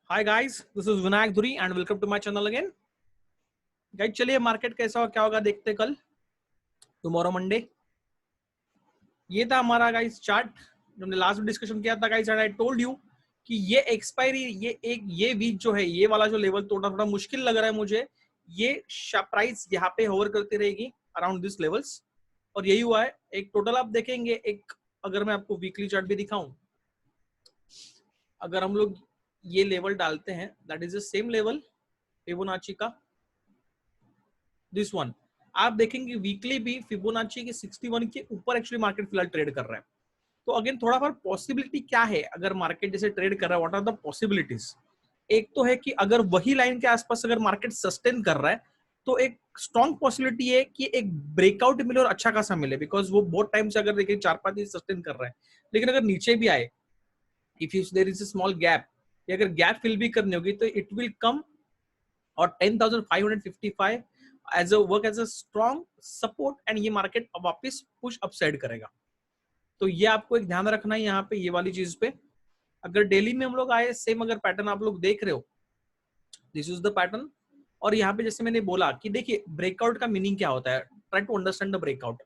Hi guys, this is Vinayak Dhuri and welcome to my channel again. Guys चलिए market कैसा हो क्या होगा देखते हैं कल टुमारो मंडे। ये था हमारा गाइस चार्ट जो हमने लास्ट में डिस्कशन किया था guys, and I told you कि ये एक्सपायरी ये वीक जो है ये वाला जो लेवल तोड़ना थोड़ा मुश्किल लग रहा है मुझे। ये प्राइस यहाँ पे होवर करती रहेगी अराउंड दिस लेवल्स, और यही हुआ है। एक टोटल आप देखेंगे, एक अगर मैं आपको वीकली चार्ट भी दिखाऊं, अगर हम लोग ये लेवल डालते हैं that is the same level Fibonacci का, दिस वन आप देखेंगे वीकली भी फिबोनाची के 61 के ऊपर एक्चुअली मार्केट फिलहाल ट्रेड कर रहा है। तो अगेन थोड़ा सा पॉसिबिलिटी क्या है, अगर मार्केट जैसे ट्रेड कर रहा है, व्हाट आर द पॉसिबिलिटीज। एक तो है कि अगर वही लाइन के आसपास अगर मार्केट सस्टेन कर रहा है तो एक स्ट्रॉन्ग पॉसिबिलिटी है कि एक ब्रेकआउट मिले और अच्छा खासा मिले, बिकॉज वो बहुत टाइम से अगर देखिए 4-5 दिन सस्टेन कर रहा है। लेकिन अगर नीचे भी आए, if there is a small gap, या अगर गैप फिल भी करनी होगी तो इट विल कम और 10,555 as a work as a strong support, and ये मार्केट वापस पुश अपसाइड करेगा। तो ये आपको एक ध्यान रखना है यहाँ पे, ये वाली चीज पे। अगर डेली में हम लोग आए, सेम अगर पैटर्न आप लोग देख रहे हो, दिस इज द पैटर्न। और यहाँ पे जैसे मैंने बोला कि देखिए ब्रेकआउट का मीनिंग क्या होता है, try to understand the breakout.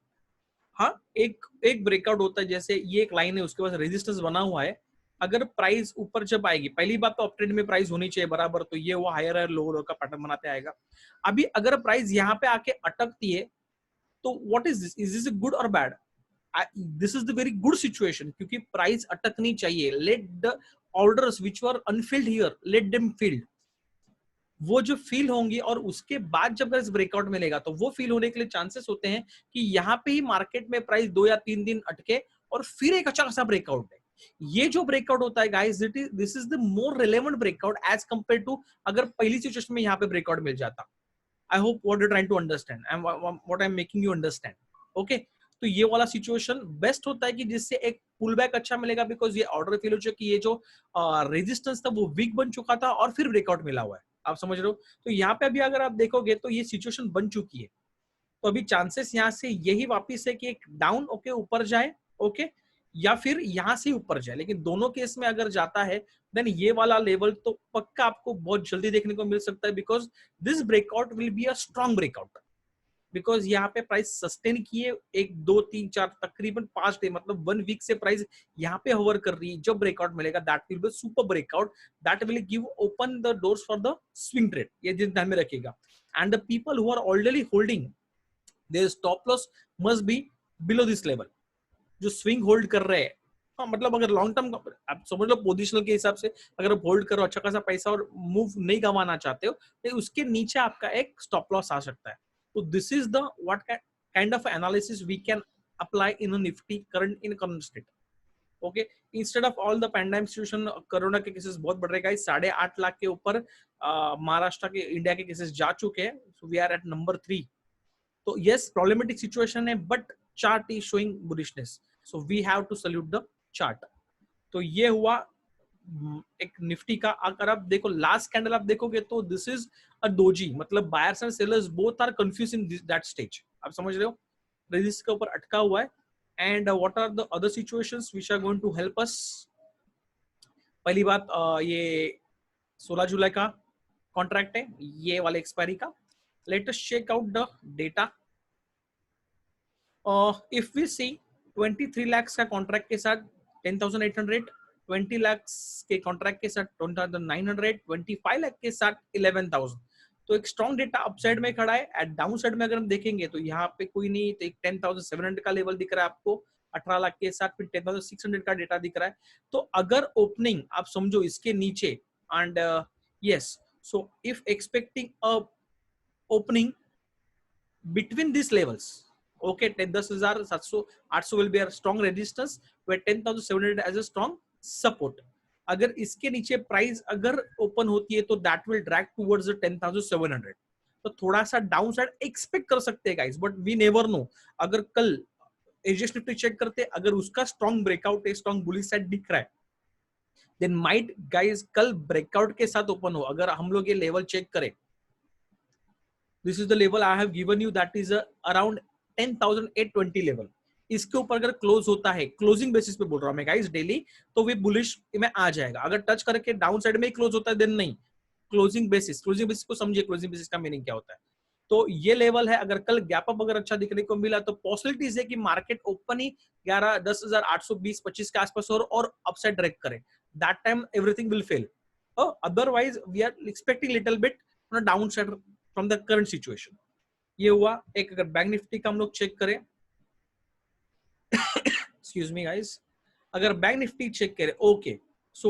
हाँ, एक एक ब्रेकआउट होता है, जैसे ये एक लाइन है, उसके पास रेजिस्टेंस बना हुआ है। अगर प्राइस ऊपर जब आएगी, पहली बात तो अपट्रेंड में प्राइस होनी चाहिए बराबर, तो ये वो हायर हायर लोअर का पैटर्न बनाते आएगा। अभी अगर प्राइस यहाँ पे आके अटकती है तो व्हाट इज दिस गुड और bad? This is the very good situation, क्योंकि प्राइस अटकनी चाहिए। Let the orders which were Anfield here, let them field. वो जो फील होंगी और उसके बाद जब ब्रेकआउट मिलेगा तो वो फील होने के लिए चांसेस होते हैं कि यहाँ पे ही मार्केट में प्राइस 2 या 3 दिन अटके और फिर एक अच्छा खासा ब्रेकआउट है। ये जो ब्रेकआउट होता है guys, this is the more relevant breakout as compare to अगर पहली सिचुएशन में यहाँ पे ब्रेकआउट मिल जाता। I hope what you trying to understand, what I am making you understand. Okay, तो ये वाला सिचुएशन बेस्ट होता है कि जिससे एक पुल बैक अच्छा मिलेगा, बिकॉज ये ऑर्डर फील हो चुका कि ये जो रेजिस्टेंस था वो वीक बन चुका था और फिर ब्रेकआउट मिला हुआ है। आप समझ रहे हो? तो यहाँ पे अभी अगर आप देखोगे तो ये सिचुएशन बन चुकी है। तो अभी चांसेस यहाँ से यही वापिस है कि एक डाउन ओके ऊपर जाए, ओके, या फिर यहाँ से ऊपर जाए। लेकिन दोनों केस में अगर जाता है देन ये वाला लेवल तो पक्का आपको बहुत जल्दी देखने को मिल सकता है, because this breakout will be a strong breakout. Because यहाँ पे प्राइस सस्टेन किए 1 2 3 4 तकरीबन 5 डे, मतलब 1 वीक से प्राइस यहाँ पे होवर कर रही है। जब ब्रेकआउट मिलेगा that will be super breakout, that will give open the doors for the swing trade. ये ध्यान में रखिएगा। And the people who are already holding their stop loss must be below this level. जो swing hold कर रहे हैं, हाँ मतलब अगर लॉन्ग टर्म आप समझ लो पोजिशनल के हिसाब से, अगर आप होल्ड करो अच्छा खासा पैसा और मूव नहीं गंवाना चाहते हो तो उसके नीचे आपका एक स्टॉप लॉस आ सकता है। तो this is the what kind of analysis we can apply in Nifty current in current state. Okay, instead of all the pandemic situation, corona के केसेस बहुत बढ़ रहे हैं। 8.5 लाख के ऊपर महाराष्ट्र के, इंडिया के केसेस जा चुके हैं। So we are at number 3। तो यस, प्रॉब्लमेटिक सिचुएशन है but chart is showing bullishness, so we have to salute the chart. तो ये हुआ एक निफ्टी का। अगर आप देखो लास्ट कैंडल आप देखोगे तो दिस इज अ डोजी, मतलब buyers and sellers both are confuse in that stage. आप समझ रहे हो? रेजिस्ट के ऊपर अटका हुआ है। And what are the other situations which are going to help us? पहली बात, ये 16 जुलाई का कॉन्ट्रैक्ट है, ये वाले एक्सपायरी का। Let us check out the data. If we see 23 lakh का कॉन्ट्रैक्ट के साथ 10,800, 20 लाख के कॉन्ट्रैक्ट के साथ 10,900, 25 लाख के साथ 11,000। तो एक स्ट्रॉन्ग डेटा अपसाइड में खड़ा है। एट डाउन साइड में अगर हम देखेंगे तो यहाँ पे कोई नहीं, तो एक 10,700 का लेवल दिख रहा है आपको 18 लाख के साथ, फिर 10,600 का डेटा दिख रहा है। तो अगर ओपनिंग आप समझो इसके नीचे, and yes, so if expecting a opening between these levels, okay, 10,700 800 will be a strong resistance, where 10,700 as a strong support. अगर इसके नीचे प्राइस अगर ओपन होती है तो दैट विल ड्रैग टुवर्ड्स 10,700। तो थोड़ा सा डाउन साइड एक्सपेक्ट कर सकते हैं guys, but we never know. अगर कल एजीएस निफ्टी चेक करते, अगर उसका स्ट्रॉन्ग ब्रेकआउट है, स्ट्रॉन्ग बुलिश साइड दिख रहा है, देन माइट गाइस कल ब्रेकआउट के साथ ओपन हो। अगर हम लोग ये लेवल चेक करें, this is the level I have given you, that is around 10,820 level. इसके ऊपर अगर क्लोज होता है, क्लोजिंग बेसिस पे बोल रहा हूं मैं गाइस डेली, तो वे बुलिश में आ जाएगा। अगर टच करके डाउन साइड में ही क्लोज होता है देन नहीं, क्लोजिंग बेसिस को समझिए, क्लोजिंग बेसिस का मीनिंग क्या होता है। तो ये लेवल है, अगर कल गैप अप अगर अच्छा दिखने को मिला तो पॉसिबिलिटीज है कि मार्केट ओपन ही 10,820-25 के आसपास और अपसाइड डायरेक्ट करे, that time everything will fail. Otherwise we are expecting little bit on down side from the current situation. ये हुआ एक। अगर बैंक निफ्टी का हम लोग चेक करें, एक्सक्यूज मी गाइस, अगर बैंक निफ्टी चेक करें, okay, so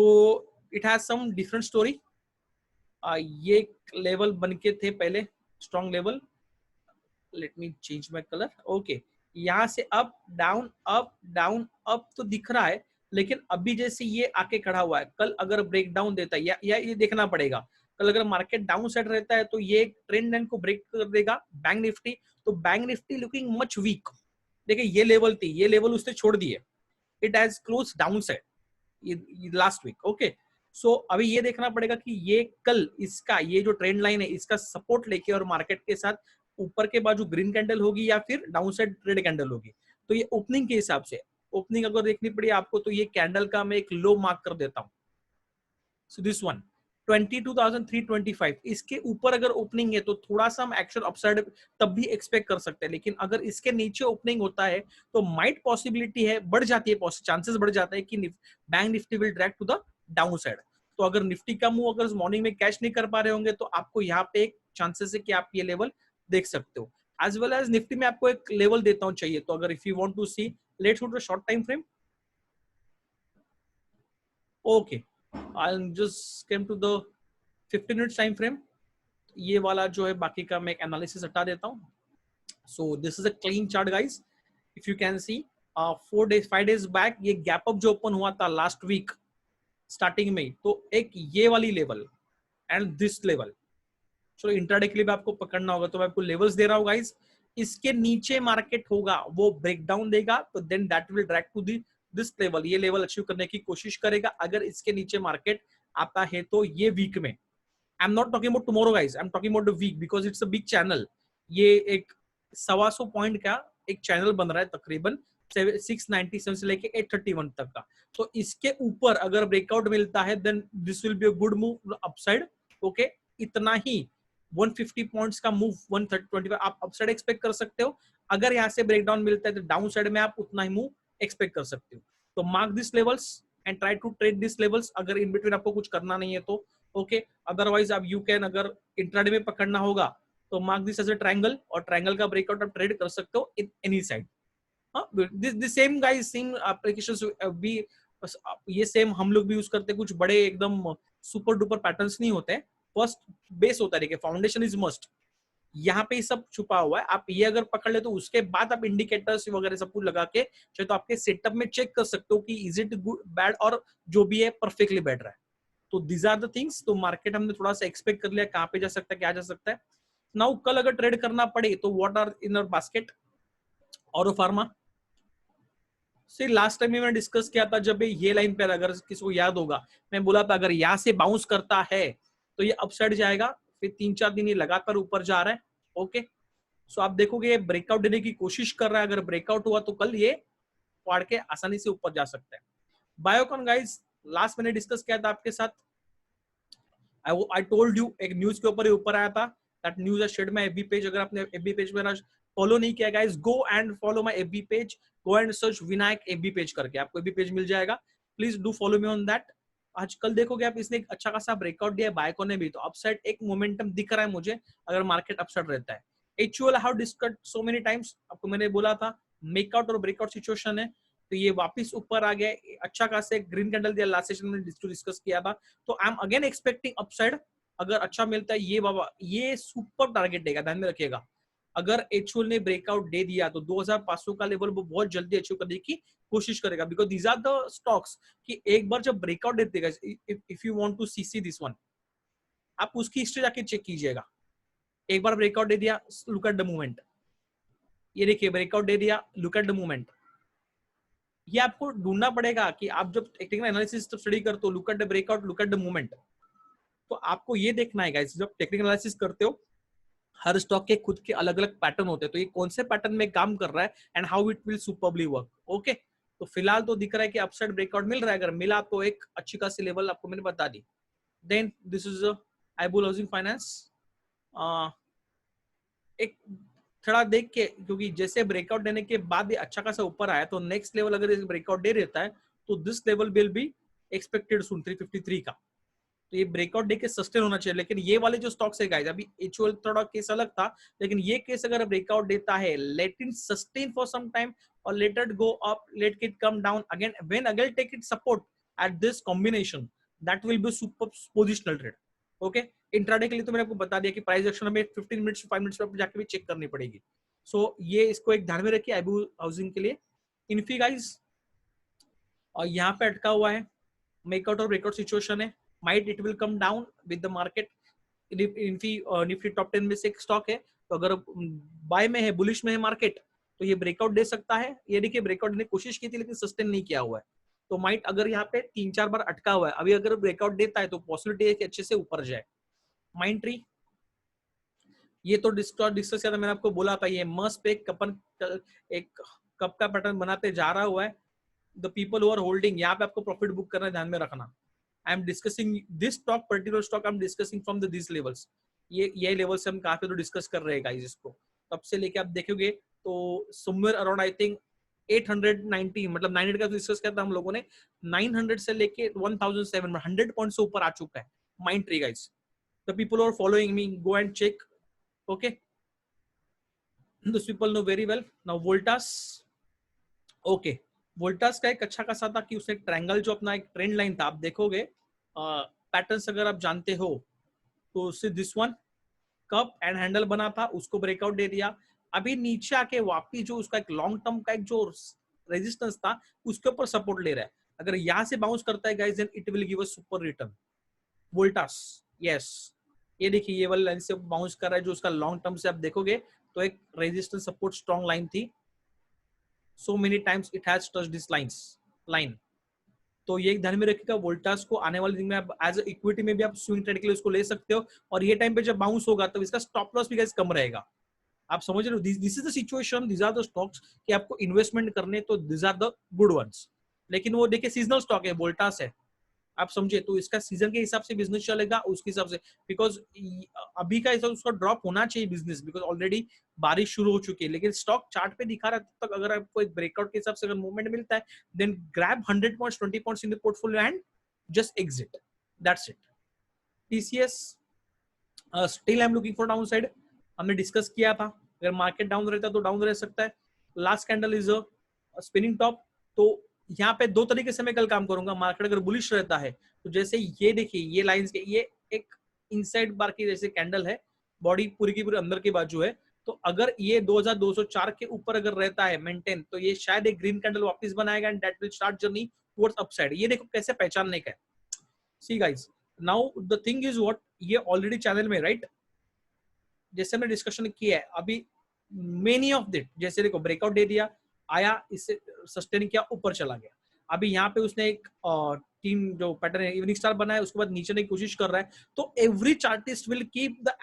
it has some different story. ये लेवल बनके थे पहले, strong level, let me change my colour, okay, यहाँ से up down up down up तो दिख रहा है, लेकिन अभी जैसे ये आके खड़ा हुआ है, कल अगर ब्रेक डाउन देता है या ये देखना पड़ेगा, कल अगर मार्केट डाउन साइड रहता है तो ये ट्रेंड लाइन को ब्रेक कर देगा बैंक निफ्टी, तो bank Nifty looking much weak. देखिए ये लेवल थी, ये लेवल उसने छोड़ दिए, it has close down side last week, okay. So अभी ये देखना पड़ेगा कि ये कल इसका ये जो ट्रेंड लाइन है इसका सपोर्ट लेके और मार्केट के साथ ऊपर के बाजू ग्रीन कैंडल होगी या फिर डाउन साइड रेड कैंडल होगी। तो ये ओपनिंग के हिसाब से, ओपनिंग अगर देखनी पड़ी आपको तो ये कैंडल का मैं एक लो मार्क कर देता हूं। सो दिस वन 22,325, इसके ऊपर अगर ओपनिंग है तो थोड़ा सा हम एक्शन अपसाइड तब भी एक्सपेक्ट कर सकते हैं, लेकिन अगर इसके नीचे ओपनिंग होता है तो माइट पॉसिबिलिटी है, बढ़ जाती है, चांसेस बढ़ जाता है कि bank Nifty will drag to the down side. तो अगर निफ्टी का मूव अगर मॉर्निंग में कैच नहीं कर पा रहे होंगे तो आपको यहाँ पे एक चांसेस है कि आप ये लेवल देख सकते हो। एज वेल एज निफ्टी में आपको एक लेवल देता हूं चाहिए तो, अगर if you want to see, let's go to short time frame, okay, I'll just came to the 15 minutes time frame। ये वाला जो है बाकी का मैं एक एनालिसिस हटा देता हूँ। So this is a clean chart guys, if you can see 5 days back ये गैप अप जो ओपन हुआ था लास्ट वीक स्टार्टिंग में, तो एक ये वाली लेवल एंड दिस लेवल, चलो इंट्राडे के लिए भी आपको पकड़ना होगा तो मैं आपको लेवल्स दे रहा हूँ गाइस। इसके नीचे मार्केट होगा, वो ब्रेक डाउन देगा तो then that will drag to this level, ये लेवल अचीव करने की कोशिश करेगा। अगर इसके नीचे मार्केट आता है तो ये वीक में, I am not talking about tomorrow guys, I am talking about the week because it's a big channel. ये एक 125 पॉइंट का एक चैनल बन रहा है तकरीबन 697 से लेके 831 तक का। तो इसके ऊपर अगर ब्रेकआउट मिलता है then this will be a good move upside, okay. इतना ही 150 पॉइंट्स का मूव 125 आप अपसाइड एक्सपेक्ट कर सकते हो। अगर यहाँ से ब्रेकडाउन मिलता है तो डाउन साइड में आप उतना ही मूव एक्सपेक्ट कर सकते हो। तो mark this levels and try to trade this levels, अगर इन बिटवीन आपको कुछ करना नहीं है तो ओके। अदरवाइज आप यू कैन, अगर इंट्राडे में पकड़ना होगा तो mark this as a triangle, और ट्रायंगल का ब्रेकआउट आप ट्रेड कर सकते हो in any side. This same guys, same applications भी, ये सेम हम लोग भी यूज करते हैं। कुछ बड़े एकदम सुपर डुपर पैटर्न्स नहीं होते हैं, फर्स्ट बेस होता है, फाउंडेशन इज मस्ट, यहाँ पे सब छुपा हुआ है। आप ये अगर पकड़ ले तो उसके बाद आप इंडिकेटर्स वगैरह सब कुछ लगा के चाहे तो आपके सेटअप में चेक कर सकते हो कि इज इट गुड बैड, और जो भी है परफेक्टली बैठ रहा है। तो दीज आर द थिंग्स। तो मार्केट हमने थोड़ा सा एक्सपेक्ट कर लिया कहाँ पे जा सकता है, क्या जा सकता है। नाउ कल अगर ट्रेड करना पड़े तो what are in our basket, Auro Pharma से लास्ट टाइम मैंने डिस्कस किया था, जब ये लाइन पे, अगर किसी को याद होगा, मैं बोला था अगर यहाँ से बाउंस करता है तो ये अपसाइड जाएगा, फिर 3-4 दिन ये लगातार ऊपर जा रहा है, ओके। सो आप देखोगे ये ब्रेकआउट देने की कोशिश कर रहा है, अगर ब्रेकआउट हुआ तो कल ये फाड़ के आसानी से ऊपर जा सकता है। बायोकॉन गाइस लास्ट मैंने डिस्कस किया था आपके साथ, आई टोल्ड यू, एक न्यूज के ऊपर ही ऊपर आया था, that news has shared my FB page. अगर आपने एफबी पेज मेरा फॉलो नहीं किया guys, go and follow my FB page, go and search Vinayak FB page करके, आपको एफबी पेज मिल जाएगा। Please do follow me on that. आज कल देखोगे आप, इसने एक अच्छा खासा ब्रेकआउट दिया है बायकॉन ने भी, तो अपसाइड एक मोमेंटम दिख रहा है मुझे अगर मार्केट अपसाइड रहता है। HUL how discuss so many times, आपको मैंने बोला था मेकआउट और ब्रेकआउट सिचुएशन है, तो ये वापस ऊपर आ गया, अच्छा खासा ग्रीन कैंडल दिया लास्ट सेशन में डिस्कस किया था। तो I am again expecting upside, अगर अच्छा मिलता है ये बाबा, ये सुपर टारगेट देगा, ध्यान में रखिएगा। अगर HUL ने ब्रेकआउट दे दिया तो 2500 का लेवल वो बहुत जल्दी अचीव करने की कोशिश करेगा, because these are the stocks कि एक बार जब ब्रेकआउट दे देगा, if you want to see this one, आप उसकी हिस्ट्री जाके चेक कीजिएगा। एक बार ब्रेकआउट दे दिया, लुक एट द मूवमेंट, ये देखिए ब्रेकआउट दे दिया, लुक एट द मूवमेंट। ये आपको ढूंढना पड़ेगा कि आप जब टेक्निकल एनालिसिस स्टडी करते हो, look at the breakout, look at the movement. तो आपको ये देखना है गाइस, जब टेक्निकल एनालिसिस करते हो हर स्टॉक के खुद के अलग अलग पैटर्न होते हैं, तो ये कौन से पैटर्न में काम कर रहा है and how it will superbly work. Okay, तो फिलहाल तो दिख रहा है कि अपसाइड ब्रेकआउट मिल रहा है, अगर मिला तो एक अच्छी खासी लेवल आपको मैंने बता दी। Then this is Ibull housing finance, एक थोड़ा देख के, क्योंकि जैसे ब्रेकआउट देने के बाद ये अच्छा खासा ऊपर आया, तो नेक्स्ट लेवल अगर ब्रेकआउट दे देता है तो this level will be expected soon 353 का, तो ये ब्रेकआउट दे के सस्टेन होना चाहिए। लेकिन ये वाले जो स्टॉक्स है गाइस, अभी एचयूएल थोड़ा केस अलग था, लेकिन ये केस अगर ब्रेकआउट देता है, let it sustain for some time और let it go up, let it come down again, when again take it support at this combination, that will be super positional trade. Okay, intraday के लिए तो मैंने आपको बता दिया कि price action हमें 15 मिनट्स 5 मिनट्स पे जाके भी चेक करनी पड़ेगी। सो ये इसको एक ध्यान में रखिए आईबू हाउसिंग के लिए। इन्फी गाइस और यहाँ पे अटका हुआ है, मेकआउट और ब्रेकआउट सिचुएशन है, might it will come down with the market। Nifty top 10 में से एक स्टॉक है, तो अगर बाय में है, बुलिश में है मार्केट, तो ये ब्रेकआउट दे सकता है। ये देखिए ब्रेकआउट ने कोशिश की थी लेकिन सस्टेन नहीं किया हुआ है, तो माइट अगर यहाँ पे 3-4 बार अटका हुआ है, अभी अगर ब्रेकआउट देता है तो पॉसिबिलिटी है कि अच्छे से ऊपर जाए। माइंड ट्री ये तो डिस्कस किया था, मैंने आपको बोला था ये मस्ट पे एक कप का पैटर्न बनाते जा रहा हुआ है। The people who are holding, यहाँ पे आपको प्रॉफिट बुक करना ध्यान में रखना। I am discussing this stock, particular stock I am discussing from the this levels. ये लेवल्स हम काफी तो डिस्कस कर रहे हैं गाइस इसको, तब से लेके आप देखोगे तो समवेयर अराउंड आई थिंक 890, मतलब 900 का डिस्कस किया था हम लोगों ने, 900 से लेके 1700 100 पॉइंट से ऊपर आ चुका है Mindtree guys. The people are following me, go and check. Okay, those people know very well। now voltas, okay, Voltas का एक अच्छा खासा था कि उसने ट्रायंगल जो अपना एक ट्रेंड लाइन था, आप देखोगे पैटर्न्स अगर आप जानते हो तो उससे this one cup and handle बना था, उसको ब्रेकआउट दे दिया, अभी नीचे आके वापस जो उसका एक लॉन्ग टर्म का एक जो रेजिस्टेंस था उसके ऊपर सपोर्ट ले रहा है। अगर यहाँ से बाउंस करता है guys, then it will give a super return. Voltas, yes, ये देखिए ये वाली लाइन से बाउंस कर रहा है, जो उसका लॉन्ग टर्म से आप देखोगे तो एक रेजिस्टेंस सपोर्ट स्ट्रॉन्ग लाइन थी। so many times it has touched this line। तो ये ध्यान में रखिएगा, वोल्टास को आने वाले दिन में आप एज इक्विटी में भी आप स्विंग ट्रेड के लिए उसको ले सकते हो, और ये टाइम पे जब बाउंस होगा तो इसका स्टॉप लॉस भी गाइस कम रहेगा। आप समझ रहे हो, this is the situation, this are the stocks कि आपको इन्वेस्टमेंट करने, तो this are the good ones. लेकिन वो देखिए सीजनल स्टॉक है, वोल्टास है, आप समझे, तो इसका सीजन के हिसाब से बिजनेस चलेगा उसके हिसाब से, बिकॉज अभी का हिसाब उसका ड्रॉप होना चाहिए बिजनेस, बिकॉज ऑलरेडी बारिश शुरू हो चुकी है, लेकिन स्टॉक चार्ट पे दिखा रहा है तब तक अगर आपको एक ब्रेकआउट के हिसाब से अगर मूवमेंट मिलता है, then grab 100 points 20 points in the portfolio and just exit, that's it. TCS still I am looking for down side, हमने डिस्कस किया था, अगर मार्केट डाउन रहता है तो डाउन रह सकता है। Last candle is a spinning top, तो यहाँ पे दो तरीके से मैं कल काम करूंगा। मार्केट अगर बुलिश रहता है तो जैसे ये देखिए ये लाइंस के, ये एक इनसाइड बार की जैसे कैंडल है, बॉडी पूरी की पूरी अंदर की बाजू है, तो अगर ये 2204 के ऊपर अगर रहता है मेंटेन, तो ये शायद एक ग्रीन कैंडल वापस बनाएगा and that will start journey towards upside. ये देखो कैसे पहचानने का है। See guys, now the thing is what, ये ऑलरेडी चैनल में राइट, जैसे हमने डिस्कशन किया है अभी, मेनी ऑफ दिट, जैसे देखो ब्रेकआउट दे दिया, आया, इससे सस्टेन किया, ऊपर चला गया, अभी यहाँ पे उसने एक टीम जो पैटर्न है इवनिंग स्टार बनाया, उसके बाद नीचे की कोशिश कर रहा है, तो every chartist will keep the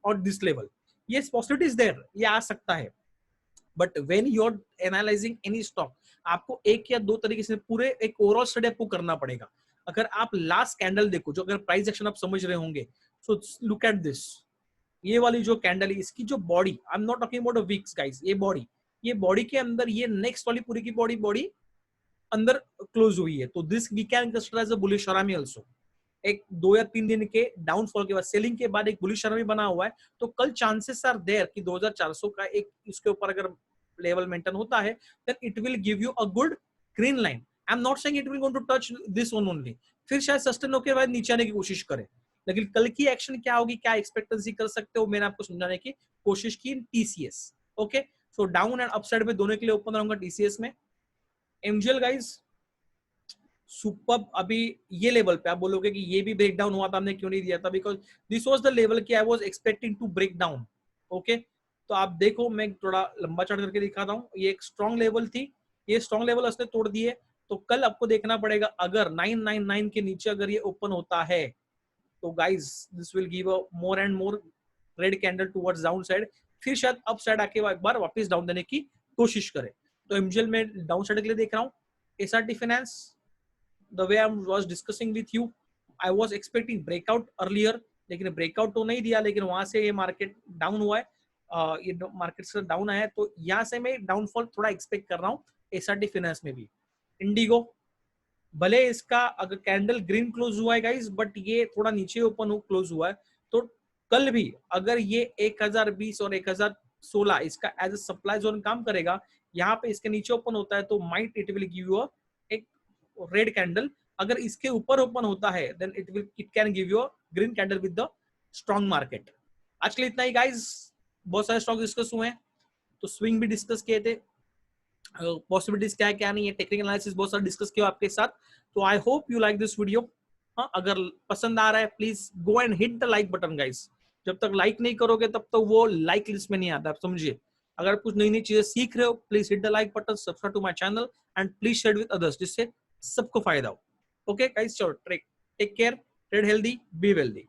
on this level, ये पॉसिबिलिटी इज देयर, ये आ सकता है। But when you are analysing any stock, आपको एक या दो तरीके से पूरे एक ओवरऑल स्टडी आपको करना पड़ेगा। अगर आप लास्ट कैंडल देखो, जो अगर प्राइस एक्शन आप समझ रहे होंगे, सो लुक एट दिस, ये वाली जो कैंडल है, इसकी जो body, I am not talking about weeks guys, ये बॉडी के अंदर ये नेक्स्ट वाली पूरी की बॉडी अंदर क्लोज हुई है, तो this we can consider as a bullish harami also. एक 2 या 3 दिन के डाउनफॉल के बाद, सेलिंग के बाद एक बुलिश हरामी बना हुआ है, तो कल चांसेस आर देयर कि 2400 का एक इसके ऊपर अगर लेवल मेंटेन होता है, then it will give you a good green line. I am not saying it will going to touch this one only, फिर शायद सस्टेन होकर बाद नीचे आने की कोशिश करे, लेकिन कल की एक्शन क्या होगी, क्या एक्सपेक्टेंसी कर सकते हो, मैंने आपको समझाने की कोशिश की TCS. Okay, so down and upside में दोनों के लिए ओपन रहूंगा टीसीएस में। एमजीएल गाइस सुपर, अभी ये लेवल पे आप बोलोगे कि ये भी ब्रेक डाउन हुआ था, हमने क्यों नहीं दिया था, because this was the level कि I was expecting to break down. Okay, तो आप देखो मैं थोड़ा लंबा चढ़ करके दिखाता हूँ, ये एक स्ट्रॉन्ग लेवल थी, ये स्ट्रॉन्ग लेवल उसने तोड़ दिए, तो कल आपको देखना पड़ेगा अगर 999 के नीचे अगर ये ओपन होता है, तो guys this will give a more and more red candle towards down side, फिर शायद अप साइड आके एक बार वापस डाउन देने की कोशिश करे। तो एमजीएल में डाउन साइड के लिए देख रहा हूँ। SRT finance, the way I was discussing with you, I was expecting breakout earlier, लेकिन ब्रेकआउट तो नहीं दिया, लेकिन वहां से ये मार्केट डाउन हुआ है, ये मार्केट से डाउन आया है, तो यहाँ से मैं डाउनफॉल थोड़ा एक्सपेक्ट कर रहा हूँ एसआरटी फाइनेंस में भी। इंडिगो, भले इसका अगर कैंडल ग्रीन क्लोज हुआ है गाइस, बट ये थोड़ा नीचे ओपन क्लोज हुआ है, तो कल भी अगर ये 1020 और 1016 इसका एज ए सप्लाई जोन काम करेगा, यहाँ पे इसके नीचे ओपन होता है तो might it will give you एक रेड कैंडल। अगर इसके ऊपर ओपन होता है then it can give you green candle with the strong market. आज के लिए इतना ही गाइस, बहुत सारे स्टॉक डिस्कस हुए हैं, तो स्विंग भी डिस्कस किए थे, पॉसिबिलिटीज क्या है क्या नहीं है, टेक्निकल एनालिसिस बहुत सारा डिस्कस किया आपके साथ। तो I hope you like this video. हाँ, अगर पसंद आ रहा है please go and hit the like button guys. जब तक लाइक नहीं करोगे तब तक वो लाइक लिस्ट में नहीं आता, आप समझिए। अगर कुछ नई नई चीजें सीख रहे हो, please hit the like button, subscribe to my channel and please share with others, जिससे सबको फायदा हो। ओके गाइस, चलो take care, trade healthy, be wealthy.